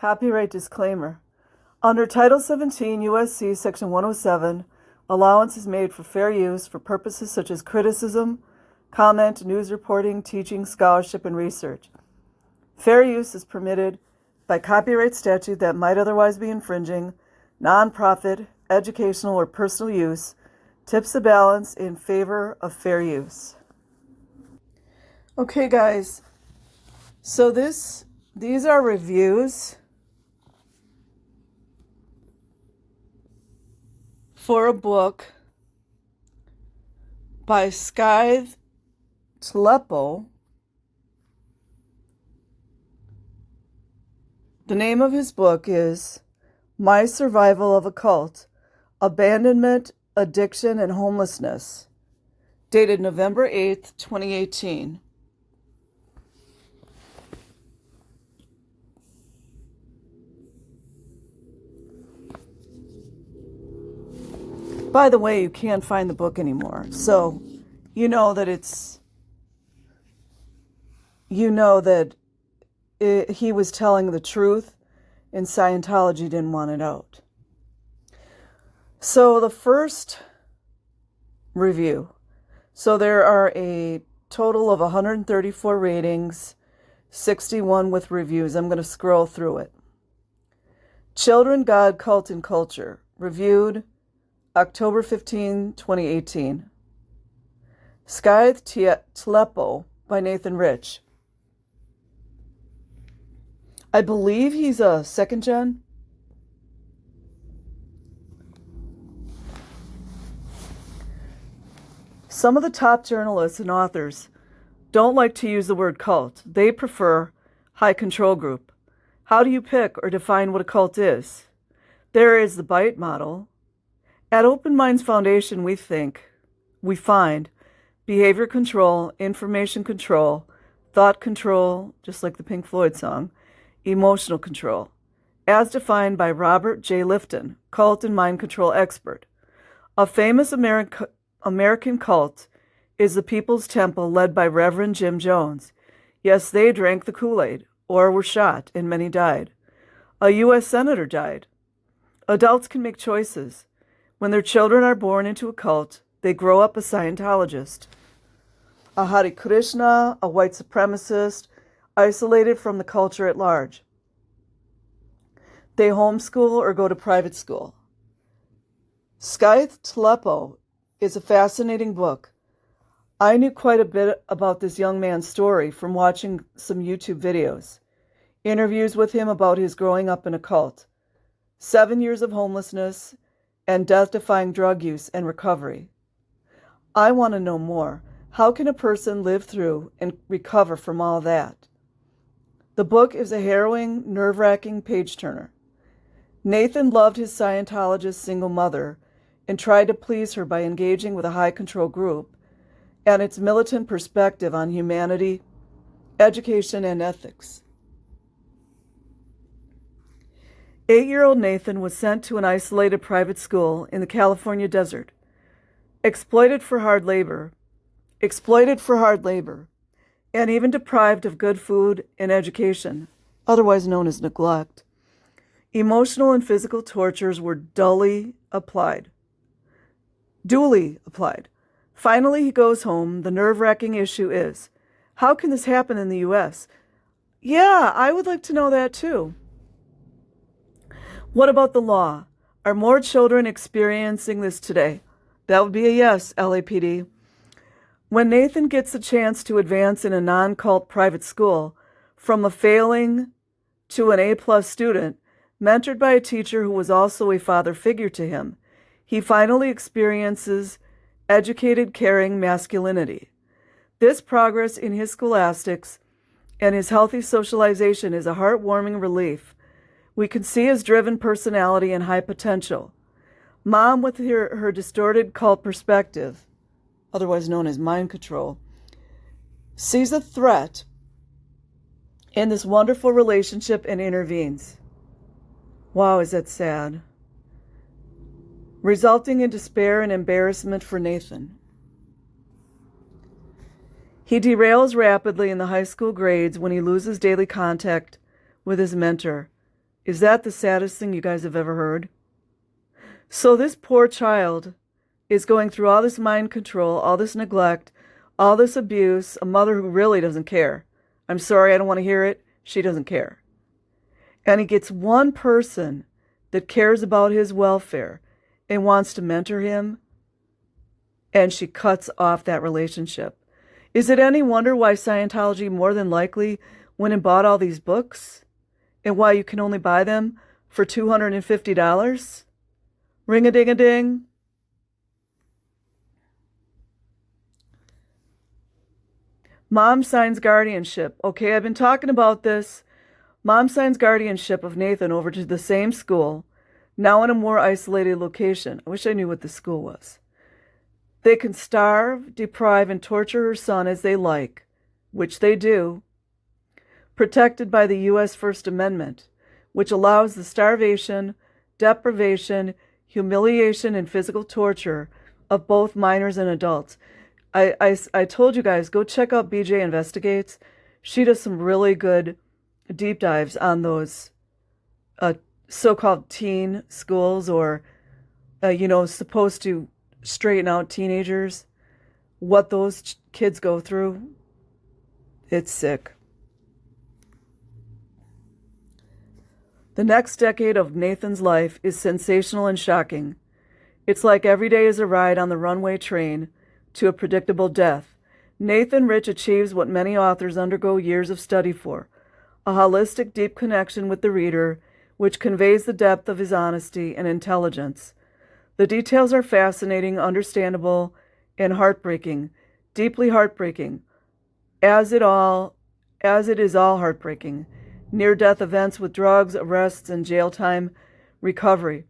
Copyright disclaimer. Under Title 17 U.S.C. Section 107, allowance is made for fair use for purposes such as criticism, comment, news reporting, teaching, scholarship, and research. Fair use is permitted by copyright statute that might otherwise be infringing. Nonprofit, educational, or personal use tips the balance in favor of fair use. Okay, guys. So these are reviews for a book by Scythe Tleppo. The name of his book is My Survival of a Cult, Abandonment, Addiction, and Homelessness, dated November 8th, 2018. By the way, you can't find the book anymore, so you know that he was telling the truth, and Scientology didn't want it out. So the first review. So there are a total of 134 ratings, 61 with reviews. I'm going to scroll through it. Children, God, Cult, and Culture. Reviewed October 15, 2018. Scythe Tleppo by Nathan Rich. I believe he's a second gen. Some of the top journalists and authors don't like to use the word cult. They prefer high control group. How do you pick or define what a cult is? There is the BITE model. At Open Minds Foundation, we find behavior control, information control, thought control, just like the Pink Floyd song, emotional control, as defined by Robert J. Lifton, cult and mind control expert. A famous American cult is the People's Temple, led by Reverend Jim Jones. Yes, they drank the Kool-Aid, or were shot, and many died. A U.S. senator died. Adults can make choices. When their children are born into a cult, they grow up a Scientologist, a Hare Krishna, a white supremacist, isolated from the culture at large. They homeschool or go to private school. Scythe Tleppo is a fascinating book. I knew quite a bit about this young man's story from watching some YouTube videos, interviews with him about his growing up in a cult, 7 years of homelessness, and death-defying drug use and recovery. I want to know more. How can a person live through and recover from all that? The book is a harrowing, nerve-wracking page-turner. Nathan loved his Scientologist single mother and tried to please her by engaging with a high-control group and its militant perspective on humanity, education, and ethics. 8-year-old Nathan was sent to an isolated private school in the California desert, exploited for hard labor, and even deprived of good food and education, otherwise known as neglect. Emotional and physical tortures were duly applied. Finally, he goes home. The nerve-wracking issue is, how can this happen in the U.S.? Yeah, I would like to know that too. What about the law? Are more children experiencing this today? That would be a yes, LAPD. When Nathan gets a chance to advance in a non-cult private school, from a failing to an A-plus student, mentored by a teacher who was also a father figure to him, he finally experiences educated, caring masculinity. This progress in his scholastics and his healthy socialization is a heartwarming relief. We can see his driven personality and high potential. Mom, with her distorted cult perspective, otherwise known as mind control, sees a threat in this wonderful relationship and intervenes. Wow, is that sad? Resulting in despair and embarrassment for Nathan. He derails rapidly in the high school grades when he loses daily contact with his mentor, Is that the saddest thing you guys have ever heard? So this poor child is going through all this mind control, all this neglect, all this abuse, a mother who really doesn't care. I'm sorry, I don't want to hear it. She doesn't care. And he gets one person that cares about his welfare and wants to mentor him, and she cuts off that relationship. Is it any wonder why Scientology more than likely went and bought all these books? And why you can only buy them for $250? Ring-a-ding-a-ding. Mom signs guardianship. Okay, I've been talking about this. Mom signs guardianship of Nathan over to the same school, now in a more isolated location. I wish I knew what the school was. They can starve, deprive, and torture her son as they like, which they do, protected by the U.S. First Amendment, which allows the starvation, deprivation, humiliation, and physical torture of both minors and adults. I told you guys, go check out BJ Investigates. She does some really good deep dives on those so-called teen schools, or, supposed to straighten out teenagers, what those kids go through. It's sick. The next decade of Nathan's life is sensational and shocking. It's like every day is a ride on the runaway train to a predictable death. Nathan Rich achieves what many authors undergo years of study for, a holistic, deep connection with the reader, which conveys the depth of his honesty and intelligence. The details are fascinating, understandable, and heartbreaking, deeply heartbreaking, as it is all heartbreaking. Near-death events with drugs, arrests, and jail time, recovery.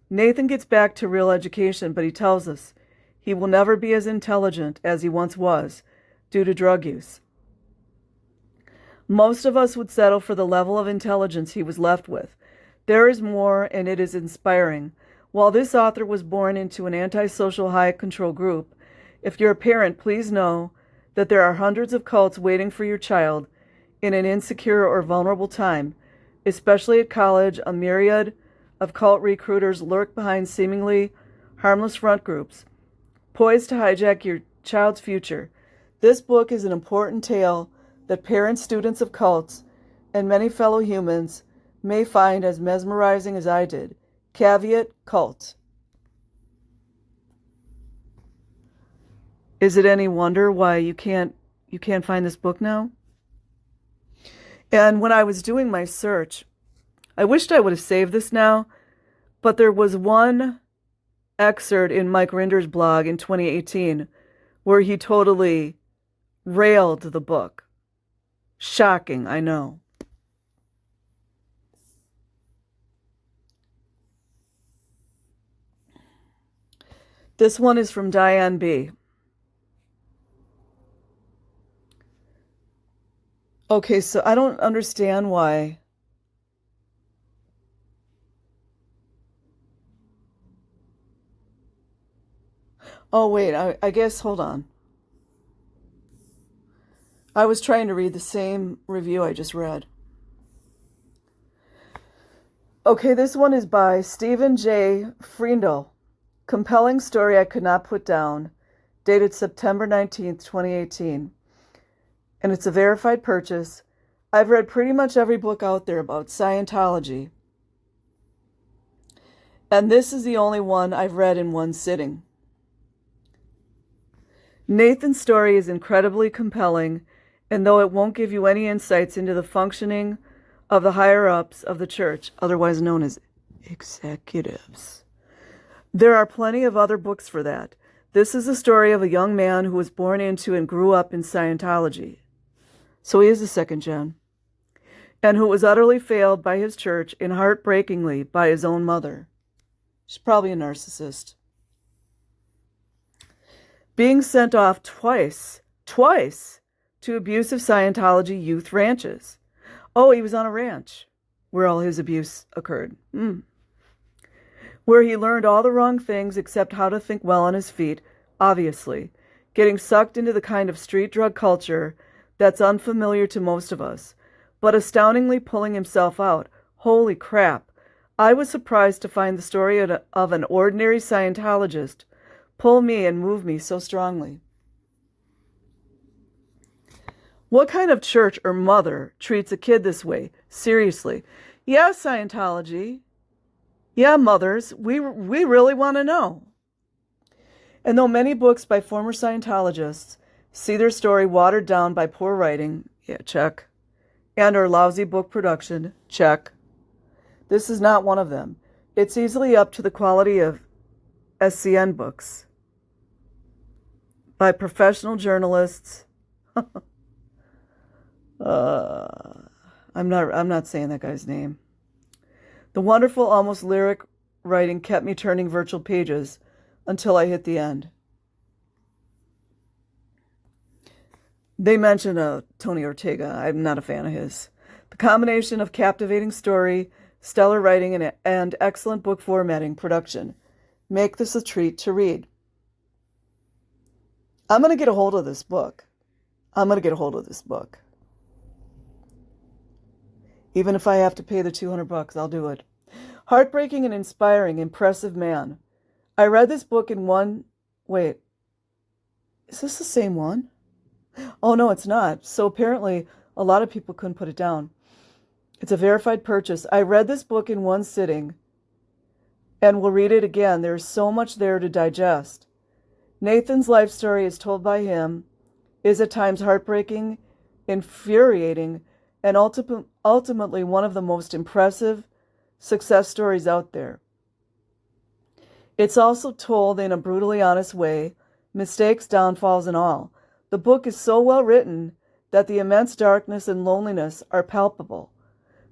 Nathan gets back to real education, but he tells us he will never be as intelligent as he once was due to drug use. Most of us would settle for the level of intelligence he was left with. There is more, and it is inspiring. While this author was born into an antisocial high-control group, if you're a parent, please know that there are hundreds of cults waiting for your child in an insecure or vulnerable time. Especially at college, a myriad of cult recruiters lurk behind seemingly harmless front groups, poised to hijack your child's future. This book is an important tale that parents, students of cults, and many fellow humans may find as mesmerizing as I did. Caveat, cult. Is it any wonder why you can't find this book now? And when I was doing my search, I wished I would have saved this now, but there was one excerpt in Mike Rinder's blog in 2018 where he totally railed the book. Shocking, I know. This one is from Diane B. Okay, so I don't understand why. Oh, wait, I guess, hold on. I was trying to read the same review I just read. Okay, this one is by Stephen J. Freindel. Compelling story I could not put down. Dated September 19th, 2018. And it's a verified purchase. I've read pretty much every book out there about Scientology. And this is the only one I've read in one sitting. Nathan's story is incredibly compelling, and though it won't give you any insights into the functioning of the higher-ups of the church, otherwise known as executives, there are plenty of other books for that. This is the story of a young man who was born into and grew up in Scientology. So he is a second gen. And who was utterly failed by his church and heartbreakingly by his own mother. She's probably a narcissist. Being sent off twice to abusive Scientology youth ranches. Oh, he was on a ranch where all his abuse occurred. Where he learned all the wrong things except how to think well on his feet, obviously. Getting sucked into the kind of street drug culture that's unfamiliar to most of us, but astoundingly pulling himself out. Holy crap. I was surprised to find the story of an ordinary Scientologist pull me and move me so strongly. What kind of church or mother treats a kid this way? Seriously. Yeah, Scientology. Yeah, mothers, we really want to know. And though many books by former Scientologists see their story watered down by poor writing, yeah, check, and or lousy book production, check, this is not one of them. It's easily up to the quality of SCN books by professional journalists. I'm not saying that guy's name. The wonderful, almost lyric writing kept me turning virtual pages until I hit the end. They mentioned Tony Ortega. I'm not a fan of his. The combination of captivating story, stellar writing, and excellent book formatting production make this a treat to read. I'm going to get a hold of this book. Even if I have to pay the $200, I'll do it. Heartbreaking and inspiring, impressive man. I read this book in one... Wait. Is this the same one? Oh, no, it's not. So apparently a lot of people couldn't put it down. It's a verified purchase. I read this book in one sitting and will read it again. There's so much there to digest. Nathan's life story, as told by him, is at times heartbreaking, infuriating, and ultimately one of the most impressive success stories out there. It's also told in a brutally honest way, mistakes, downfalls, and all. The book is so well written that the immense darkness and loneliness are palpable.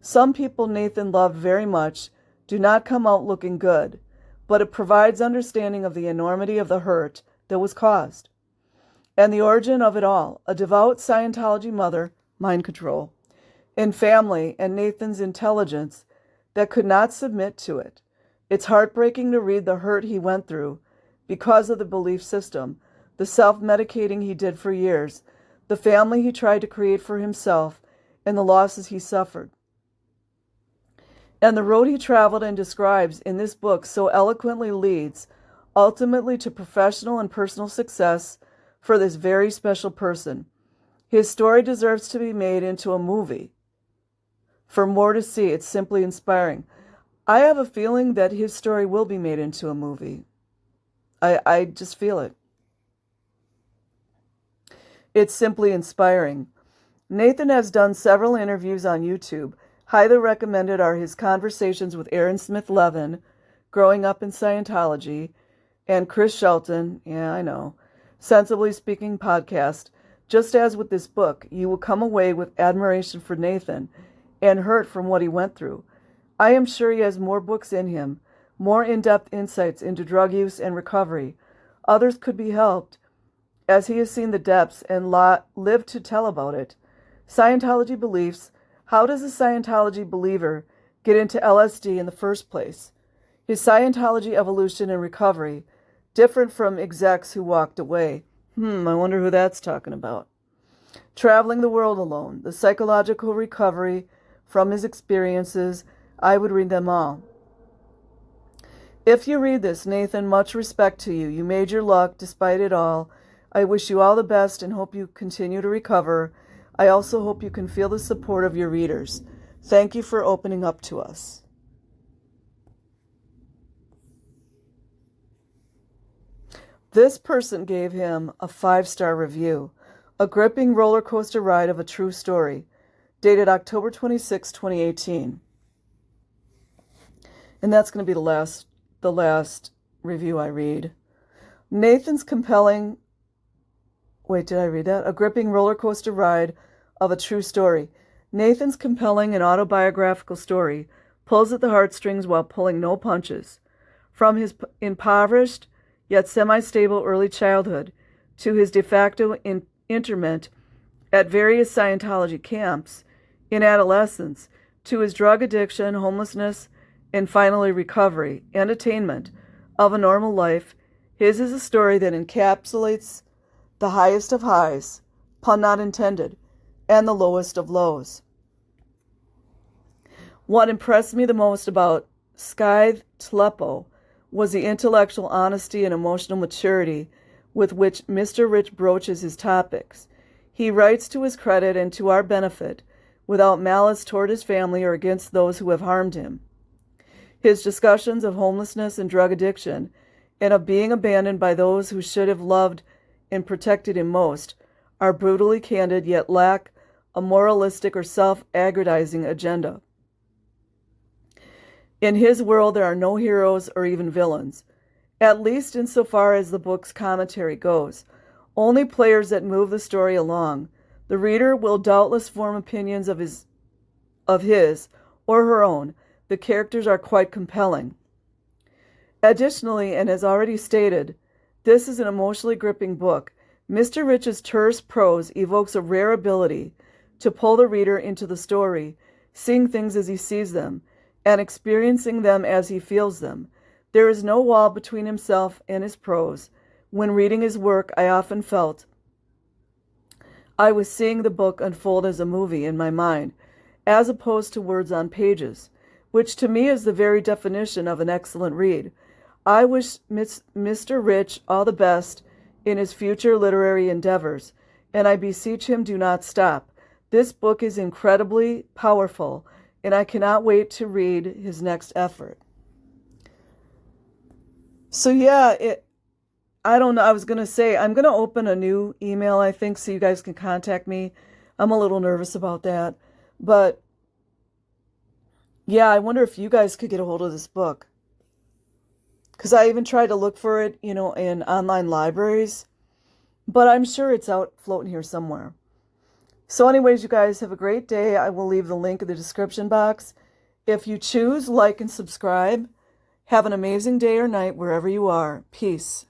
Some people Nathan loved very much do not come out looking good, but it provides understanding of the enormity of the hurt that was caused. And the origin of it all, a devout Scientology mother, mind control, and family, and Nathan's intelligence that could not submit to it. It's heartbreaking to read the hurt he went through because of the belief system, the self-medicating he did for years, the family he tried to create for himself, and the losses he suffered. And the road he traveled and describes in this book so eloquently leads ultimately to professional and personal success for this very special person. His story deserves to be made into a movie. For more to see, it's simply inspiring. I have a feeling that his story will be made into a movie. I just feel it. It's simply inspiring. Nathan has done several interviews on YouTube. Highly recommended are his conversations with Aaron Smith-Levin, Growing Up in Scientology, and Chris Shelton, yeah, I know, Sensibly Speaking podcast. Just as with this book, you will come away with admiration for Nathan and hurt from what he went through. I am sure he has more books in him, more in-depth insights into drug use and recovery. Others could be helped, as he has seen the depths and lived to tell about it. Scientology beliefs. How does a Scientology believer get into LSD in the first place? Is Scientology evolution and recovery different from execs who walked away? I wonder who that's talking about. Traveling the world alone. The psychological recovery from his experiences. I would read them all. If you read this, Nathan, much respect to you. You made your luck despite it all. I wish you all the best and hope you continue to recover. I also hope you can feel the support of your readers. Thank you for opening up to us. This person gave him a 5-star review. A gripping roller coaster ride of a true story. Dated October 26, 2018. And that's going to be the last review I read. Nathan's compelling... Wait, did I read that? A gripping roller coaster ride of a true story. Nathan's compelling and autobiographical story pulls at the heartstrings while pulling no punches. From his impoverished yet semi-stable early childhood to his de facto interment at various Scientology camps in adolescence, to his drug addiction, homelessness, and finally recovery and attainment of a normal life, his is a story that encapsulates the highest of highs, pun not intended, and the lowest of lows. What impressed me the most about Scythe Tleppo was the intellectual honesty and emotional maturity with which Mr. Rich broaches his topics. He writes to his credit and to our benefit, without malice toward his family or against those who have harmed him. His discussions of homelessness and drug addiction, and of being abandoned by those who should have loved and protected him most, are brutally candid, yet lack a moralistic or self-aggrandizing agenda. In his world, there are no heroes or even villains, at least insofar as the book's commentary goes. Only players that move the story along. The reader will doubtless form opinions of his or her own. The characters are quite compelling. Additionally, and as already stated, this is an emotionally gripping book. Mr. Rich's terse prose evokes a rare ability to pull the reader into the story, seeing things as he sees them, and experiencing them as he feels them. There is no wall between himself and his prose. When reading his work, I often felt I was seeing the book unfold as a movie in my mind, as opposed to words on pages, which to me is the very definition of an excellent read. I wish Mr. Rich all the best in his future literary endeavors, and I beseech him do not stop. This book is incredibly powerful, and I cannot wait to read his next effort. So yeah, I don't know. I was going to say, I'm going to open a new email, I think, so you guys can contact me. I'm a little nervous about that. But yeah, I wonder if you guys could get a hold of this book. Because I even tried to look for it, in online libraries. But I'm sure it's out floating here somewhere. So anyways, you guys have a great day. I will leave the link in the description box. If you choose, like and subscribe. Have an amazing day or night wherever you are. Peace.